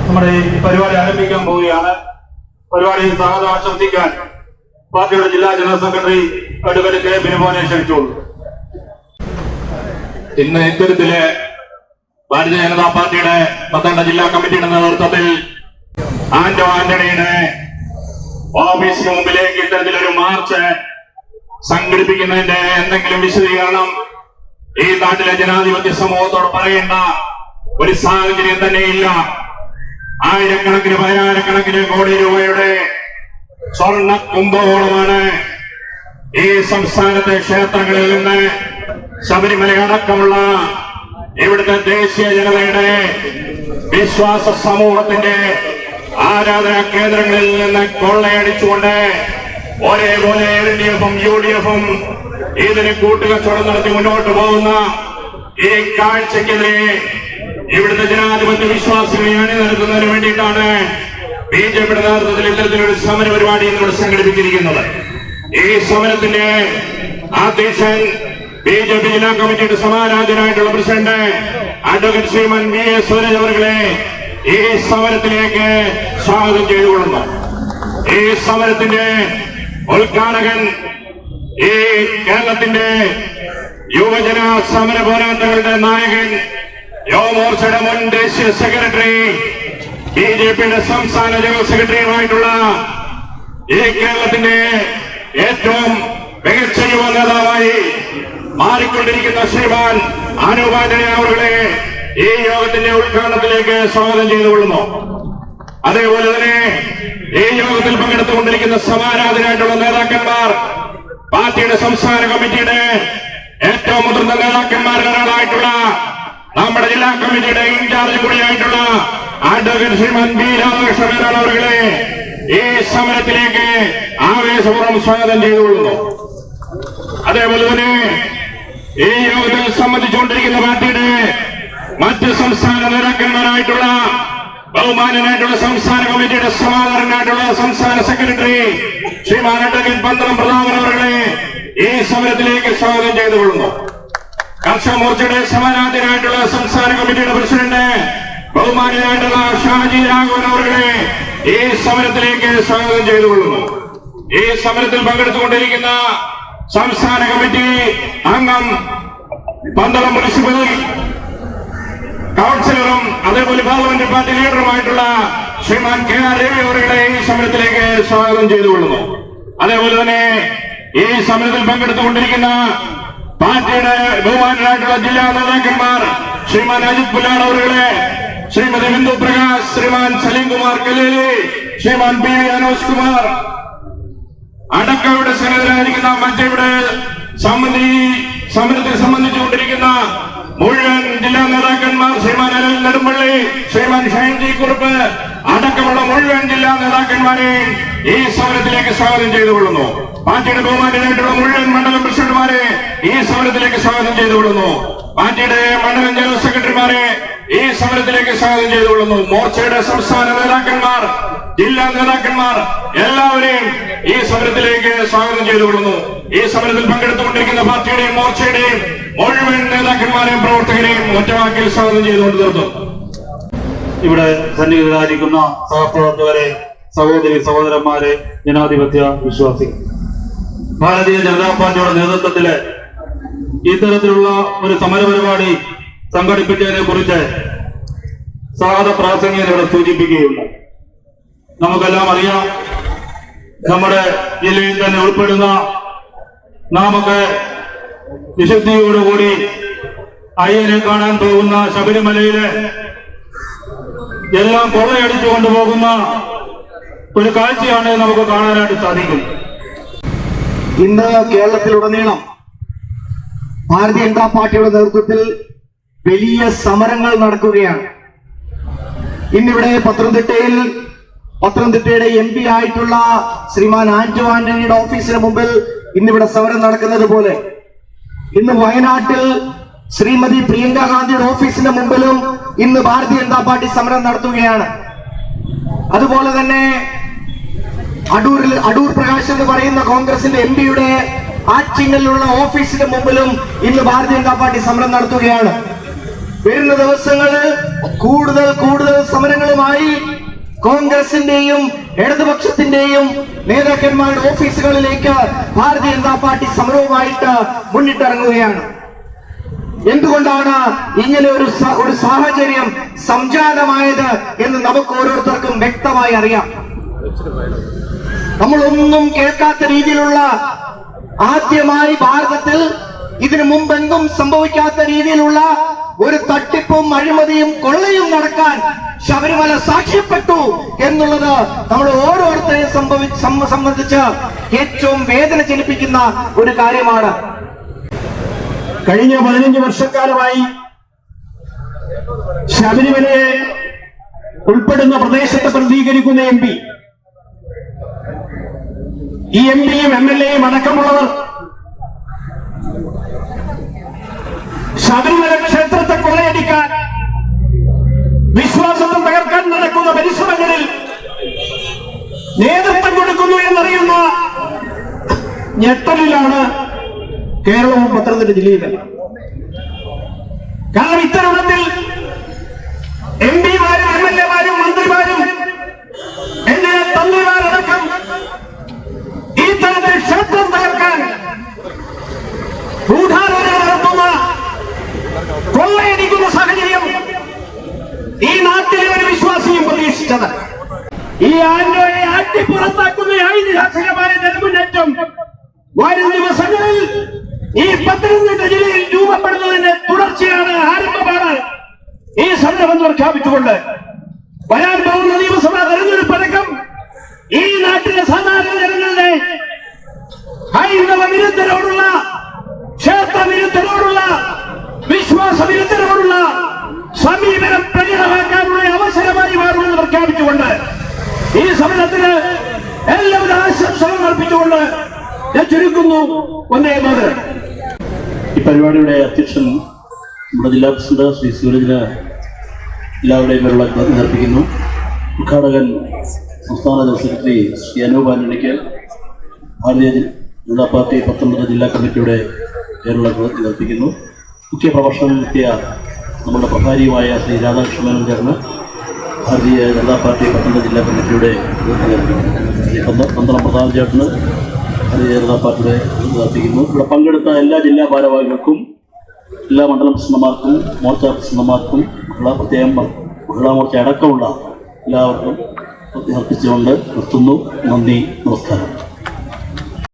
നമ്മുടെ പരിപാടി ആരംഭിക്കാൻ പോവുകയാണ്. പരിപാടിയിൽ സ്വാഗതം ആശംസിക്കാൻ പാർട്ടിയുടെ ജില്ലാ ജനറൽ സെക്രട്ടറി അഡ്വക്കേറ്റ് കെ ബിനുമോനെ ക്ഷണിച്ചോളൂ. ഇന്ന് ഇത്തരത്തില് ഭാരതീയ ജനതാ പാർട്ടിയുടെ പത്തനംതിട്ട ജില്ലാ കമ്മിറ്റിയുടെ നേതൃത്വത്തിൽ ആന്റണിയുടെ ഓഫീസിന് മുമ്പിലേക്ക് ഇത്തരത്തിലൊരു മാർച്ച് സംഘടിപ്പിക്കുന്നതിന്റെ എന്തെങ്കിലും വിശദീകരണം ഈ നാട്ടിലെ ജനാധിപത്യ സമൂഹത്തോട് പറയേണ്ട ഒരു സാഹചര്യം തന്നെയില്ല. ആയിരക്കണക്കിന് പതിനായിരക്കണക്കിന് കോടി രൂപയുടെ സ്വർണ്ണ കുംഭകോണമാണ് ഈ സംസ്ഥാനത്തെ ക്ഷേത്രങ്ങളിൽ നിന്ന് ശബരിമല അടക്കമുള്ള ഇവിടുത്തെ ദേശീയ ജനതയുടെ വിശ്വാസ സമൂഹത്തിന്റെ ആരാധനാ കേന്ദ്രങ്ങളിൽ നിന്ന് കൊള്ളയടിച്ചുകൊണ്ട് ഒരേപോലെ LDF-ഉം UDF-ഉം ഇതിന് കൂട്ടുകച്ചവടം നടത്തി മുന്നോട്ട് പോകുന്ന ഈ കാഴ്ചക്കെതിരെ ഇവിടുത്തെ ജനാധിപത്യ വിശ്വാസികളെ അണിനിരത്തുന്നതിന് വേണ്ടിയിട്ടാണ് BJPയുടെ നേതൃത്വത്തിൽ ഇത്തരത്തിലൊരു സമര പരിപാടി ഇവിടെ സംഘടിപ്പിച്ചിരിക്കുന്നത്. ഈ സമരത്തിന്റെ അധ്യക്ഷൻ BJP ജില്ലാ കമ്മിറ്റിയുടെ സമാരാധനായിട്ടുള്ള പ്രസിഡന്റ് അഡ്വക്കേറ്റ് ശ്രീമാൻ VS സൂരജ് അവர்களെ ഈ സമരത്തിലേക്ക് സ്വാഗതം ചെയ്തുകൊള്ളുന്നു. ഈ സമരത്തിന്റെ ഉദ്ഘാടകൻ ഈ കേരളത്തിന്റെ യുവജന സമര പോരാട്ടങ്ങളുടെ നായകൻ യുവമോർച്ചയുടെ മുൻ ദേശീയ സെക്രട്ടറി BJPയുടെ സംസ്ഥാന ജനറൽ സെക്രട്ടറിയുമായിട്ടുള്ള ഈ കേരളത്തിന്റെ ഏറ്റവും മികച്ച യുവ നേതാവായി മാറിക്കൊണ്ടിരിക്കുന്ന ശ്രീമാൻ അനൂപ് ആന്റണി അവരുടെ ഈ യോഗത്തിന്റെ ഉദ്ഘാടനത്തിലേക്ക് സ്വാഗതം ചെയ്തുകൊള്ളുന്നു. അതേപോലെ തന്നെ ഈ യോഗത്തിൽ പങ്കെടുത്തുകൊണ്ടിരിക്കുന്ന സമാരാധനായിട്ടുള്ള നേതാക്കന്മാർ, പാർട്ടിയുടെ സംസ്ഥാന കമ്മിറ്റിയുടെ ഏറ്റവും മുതിർന്ന നേതാക്കന്മാരിൽ ഒരാളായിട്ടുള്ള നമ്മുടെ ജില്ലാ കമ്മിറ്റിയുടെ ഇൻചാർജ് കൂടിയായിട്ടുള്ള അഡ്വക്കേറ്റ് ശ്രീമാൻ ബി രാമകൃഷ്ണൻ അവர்களെ ഈ സമരത്തിലേക്ക് ആവേശപൂർവ്വം സ്വാഗതം ചെയ്തുകൊള്ളുന്നു. അതേപോലെ തന്നെ ഈ യോഗത്തിൽ സംബന്ധിച്ചുകൊണ്ടിരിക്കുന്ന പാർട്ടിയുടെ മറ്റ് സംസ്ഥാന നേതാക്കന്മാരായിട്ടുള്ള ബഹുമാനനായിട്ടുള്ള സംസ്ഥാന കമ്മിറ്റിയുടെ സമാധാനനായിട്ടുള്ള സംസ്ഥാന സെക്രട്ടറി ശ്രീമാൻ അഡ്വക്കേറ്റ് പന്തളം പ്രതാപൻ അവர்களെ ഈ സമരത്തിലേക്ക് സ്വാഗതം ചെയ്തുകൊള്ളുന്നു. കർഷക മോർച്ചയുടെ സമാനാധ്യനായിട്ടുള്ള സംസ്ഥാന കമ്മിറ്റിയുടെ പ്രസിഡന്റ് ബഹുമാനായിട്ടുള്ള ഷാജി രാഘവൻ അവர்களെ ഈ സമരത്തിലേക്ക് സ്വാഗതം ചെയ്തുകൊള്ളുന്നു. ഈ സമരത്തിൽ പങ്കെടുത്തുകൊണ്ടിരിക്കുന്ന സംസ്ഥാന കമ്മിറ്റി അംഗം പന്തളം മുനിസിപ്പൽ കൗൺസിലറും അതേപോലെ പാർലമെന്റ് പാർട്ടി ലീഡറുമായിട്ടുള്ള ശ്രീമാൻ കെ ആർ രവി അവരുടെ ഈ സമരത്തിലേക്ക് സ്വാഗതം ചെയ്തുകൊള്ളുന്നു. അതേപോലെ തന്നെ ഈ സമരത്തിൽ പങ്കെടുത്തുകൊണ്ടിരിക്കുന്ന പാർട്ടിയുടെ ബഹുമാനരായിട്ടുള്ള ജില്ലാ നേതാക്കന്മാർ ശ്രീമാൻ അജിത് പുല്ലാട് അവരുടെ, ശ്രീമതി ബിന്ദു പ്രകാശ്, ശ്രീമാൻ സലീം കുമാർ കല്ലേലി, ശ്രീമാൻ പി വി അനോജ് കുമാർ അടക്കയുടെ സന്നദ്ധരായിരിക്കുന്ന മറ്റവിടെ സമരത്തിൽ സംബന്ധിച്ചുകൊണ്ടിരിക്കുന്ന മുഴുവൻ ജില്ലാ നേതാക്കന്മാർ ശ്രീമാൻ അനിൽ നെടുമ്പള്ളി, ശ്രീമാൻ ഷൈൻജി കുറുപ്പ് അടക്കമുള്ള മുഴുവൻ ജില്ലാ നേതാക്കന്മാരെയും ഈ സമരത്തിലേക്ക് സ്വാഗതം ചെയ്തുകൊള്ളുന്നു. പാർട്ടിയുടെ ബഹുമാനായിട്ടുള്ള മുഴുവൻ മണ്ഡലം പ്രസിഡന്റുമാരെ ഈ സമരത്തിലേക്ക് സ്വാഗതം ചെയ്തുകൊള്ളുന്നു. പാർട്ടിയുടെ മണ്ഡലം ജനറൽ സെക്രട്ടറിമാരെ ഈ സമരത്തിലേക്ക് സ്വാഗതം ചെയ്തുകൊള്ളുന്നു. മോർച്ചയുടെ സംസ്ഥാന നേതാക്കന്മാർ, ജില്ലാ നേതാക്കന്മാർ എല്ലാവരെയും ഈ സമരത്തിലേക്ക് സ്വാഗതം ചെയ്തുകൊള്ളുന്നു. ഈ സമരത്തിൽ പങ്കെടുത്തുകൊണ്ടിരിക്കുന്ന പാർട്ടിയുടെയും മോർച്ചയുടെയും മുഴുവൻ നേതാക്കന്മാരെയും പ്രവർത്തകരെയും ഒറ്റവാക്കിൽ സ്വാഗതം ചെയ്തുകൊണ്ട് നിർത്തും. ഇവിടെ സന്നിഹിതരായിരിക്കുന്ന സഹപ്രവർത്തകരെ, സഹോദരി സഹോദരന്മാരെ, ജനാധിപത്യ വിശ്വാസികൾ, ഭാരതീയ ജനതാ പാർട്ടിയുടെ നേതൃത്വത്തില് ഇത്തരത്തിലുള്ള ഒരു സമരപരിപാടി സംഘടിപ്പിച്ചതിനെ കുറിച്ച് സ്വാഗത പ്രാസംഗികൻ ഇവിടെ സൂചിപ്പിക്കുകയുണ്ട്. നമുക്കെല്ലാം അറിയാം, നമ്മുടെ ജില്ലയിൽ തന്നെ ഉൾപ്പെടുന്ന നാമൊക്കെ വിശുദ്ധിയോടുകൂടി അയ്യനെ കാണാൻ പോകുന്ന ശബരിമലയില് എല്ലാം കൊള്ളയടിച്ചു കൊണ്ടുപോകുന്ന ഒരു കാഴ്ചയാണ് നമുക്ക് കാണാനായിട്ട് സാധിക്കും. ഇന്ന് കേരളത്തിലുടനീളം ഭാരതീയ ജനതാ പാർട്ടിയുടെ നേതൃത്വത്തിൽ വലിയ സമരങ്ങൾ നടക്കുകയാണ്. ഇന്നിവിടെ പത്തനംതിട്ടയുടെ MP ആയിട്ടുള്ള ശ്രീമാൻ ആന്റോ ആന്റണിയുടെ ഓഫീസിന് മുമ്പിൽ ഇന്നിവിടെ സമരം നടക്കുന്നത് പോലെ ഇന്ന് വയനാട്ടിൽ ശ്രീമതി പ്രിയങ്ക ഗാന്ധിയുടെ ഓഫീസിന് മുമ്പിലും ഇന്ന് ഭാരതീയ ജനതാ പാർട്ടി സമരം നടത്തുകയാണ്. അതുപോലെ തന്നെ അടൂർ പ്രകാശ് എന്ന് പറയുന്ന കോൺഗ്രസിന്റെ MP-യുടെ ആറ്റിങ്ങലിലുള്ള ഓഫീസിന് മുമ്പിലും ഇന്ന് ഭാരതീയ ജനതാ പാർട്ടി സമരം നടത്തുകയാണ്. വരുന്ന ദിവസങ്ങളിൽ കൂടുതൽ സമരങ്ങളുമായി കോൺഗ്രസിന്റെയും ഇടതുപക്ഷത്തിന്റെയും നേതാക്കന്മാരുടെ ഓഫീസുകളിലേക്ക് ഭാരതീയ ജനതാ പാർട്ടി സമരവുമായിട്ട് മുന്നിട്ടിറങ്ങുകയാണ്. എന്തുകൊണ്ടാണ് ഇങ്ങനെ ഒരു സാഹചര്യം സംജാതമായത് എന്ന് നമുക്ക് ഓരോരുത്തർക്കും വ്യക്തമായി അറിയാം. നമ്മളൊന്നും കേൾക്കാത്ത രീതിയിലുള്ള, ആദ്യമായി ഭാരതത്തിൽ ഇതിനു മുമ്പെങ്കും സംഭവിക്കാത്ത രീതിയിലുള്ള ഒരു തട്ടിപ്പും അഴിമതിയും കൊള്ളയും നടക്കാൻ ശബരിമല സാക്ഷ്യപ്പെട്ടു എന്നുള്ളത് നമ്മൾ ഓരോരുത്തരെയും സംബന്ധിച്ച് ഏറ്റവും വേദന ജനിപ്പിക്കുന്ന ഒരു കാര്യമാണ്. കഴിഞ്ഞ 15 വർഷക്കാലമായി ശബരിമലയെ ഉൾപ്പെടുന്ന പ്രദേശത്തെ പ്രതികരിക്കുന്ന MP, ഈ MP-യും MLA-യും അടക്കമുള്ളവർ ശബരിമല ക്ഷേത്രത്തെ കൊള്ളയടിക്കാൻ, വിശ്വാസത്തെ തകർക്കാൻ നടക്കുന്ന പരിശ്രമങ്ങളിൽ നേതൃത്വം കൊടുക്കുന്നു എന്നറിയുന്ന ഞെട്ടലിലാണ് കേരളവും പത്തനംതിട്ട ജില്ലയിലല്ല. കാരണം ഇത്തരുണത്തിൽ MP-മാരും MLA-മാരും മന്ത്രിമാരും എന്നെ തന്ത്രിമാരടക്കം ഈ തരത്തിൽ ക്ഷേത്രം തകർക്കാൻ ഗൂഢാലോചന നടത്തുന്ന, കൊള്ളയടിക്കുന്ന സാഹചര്യം ഈ നാട്ടിലെ ഒരു വിശ്വാസിയും പ്രതീക്ഷിച്ചത്. ഈ ആന്റോയെ ആട്ടിപ്പുറത്താക്കുന്ന ഐതിഹാസികമായ ജനമുന്നേറ്റം വരും ദിവസങ്ങളിൽ ഈ പത്തനംതിട്ട ജില്ലയിൽ രൂപപ്പെടുന്നതിന്റെ തുടർച്ചയാണ്, ആരംഭമാണ് ഈ സമരം പ്രഖ്യാപിച്ചുകൊണ്ട് വരാൻ പോകുന്ന നിയമസഭാ തെരഞ്ഞെടുപ്പടക്കം ഈ നാട്ടിലെ സാധാരണ ജനങ്ങളുടെ ഹൈന്ദവ വിരുദ്ധരോടുള്ള, ക്ഷേത്ര വിരുദ്ധരോടുള്ള, വിശ്വാസ വിരുദ്ധരോടുള്ള സമീപനം പ്രകടമാക്കാനുള്ള അവസരമായി മാറുമെന്ന് പ്രഖ്യാപിച്ചുകൊണ്ട് ഈ സമരത്തിന് എല്ലാവിധ ആശംസകളും അർപ്പിച്ചുകൊണ്ട് ഞാൻ ചുരുക്കുന്നു. വന്ദേ മാതരം. ഈ പരിപാടിയുടെ അധ്യക്ഷൻ നമ്മുടെ ജില്ലാ പ്രസിഡന്റ് ശ്രീ സൂരജിന് എല്ലാവരുടെയും പേരുള്ള നന്ദി അർപ്പിക്കുന്നു. ഉദ്ഘാടകൻ സംസ്ഥാന general secretary Shri Anoop ആന്റണിക്ക് Bharatiya Janata party Pathanamthitta ജില്ലാ കമ്മിറ്റിയുടെ പേരുള്ള നന്ദി അർപ്പിക്കുന്നു. മുഖ്യ പ്രഭാഷണം നടത്തിയ നമ്മുടെ പ്രഭാരിയുമായ ശ്രീ രാധാകൃഷ്ണനും ചേർന്ന് ഭാരതീയ ജനതാ പാർട്ടി പത്തനംതിട്ട ജില്ലാ കമ്മിറ്റിയുടെ നന്ദി അർപ്പിക്കുന്നു. പന്തളം പ്രധാന ചേട്ടന് ഭാരതീയ ജനതാ പാർട്ടിയുടെ നന്ദി അർപ്പിക്കുന്നു. ഇവിടെ പങ്കെടുത്ത എല്ലാ ജില്ലാ ഭാരവാഹികൾക്കും എല്ലാ മണ്ഡലം പ്രസിഡന്റുമാർക്കും മോർച്ച പ്രസിഡന്റുമാർക്കും പ്രത്യേകം മഹിളാ മോർച്ച അടക്കമുള്ള എല്ലാവർക്കും അർപ്പിച്ചുകൊണ്ട് നിർത്തുന്നു. നന്ദി, നമസ്കാരം.